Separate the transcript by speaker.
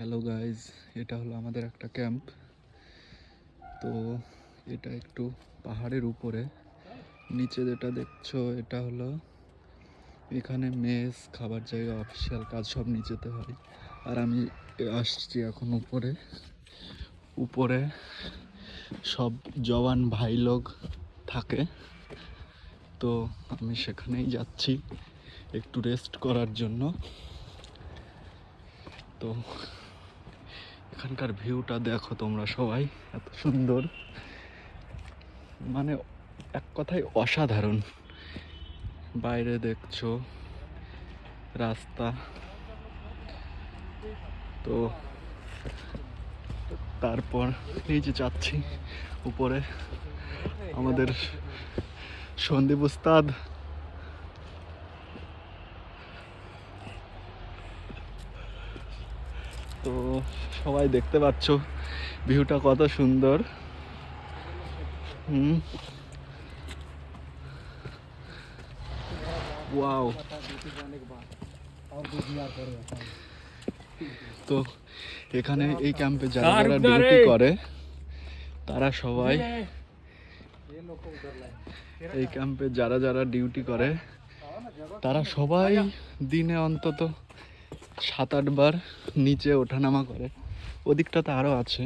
Speaker 1: Hello guys, এটা হলো আমাদের একটা ক্যাম্প। তো এটা একটু পাহাড়ের উপরে। নিচে যেটা দেখছো এটা হলো এখানে মেস, খাবার জায়গা, অফিসিয়াল কাজ সব নিচেতে হয়। আর আমি আসছি এখন উপরে। উপরে সব জওয়ান ভাই লোক থাকে, তো আমি সেখানেই যাচ্ছি একটু রেস্ট করার জন্য। তো এখানকার ভিউটা দেখো তোমরা সবাই, এত সুন্দর, মানে এক কথায় অসাধারণ। বাইরে দেখছো রাস্তা, তো তারপর এই যে যাচ্ছি উপরে আমাদের সন্দীপ উস্তাদ। তো সবাই দেখতে পাচ্ছ ভিউটা কত সুন্দর। ওয়াও। তো এখানে এই ক্যাম্পে যারা যারা ডিউটি করে তারা সবাই, এই ক্যাম্পে যারা যারা ডিউটি করে তারা সবাই দিনে অন্তত 7-8 বার নিচে ওঠানামা করে। ওদিকটাতে আরও আছে,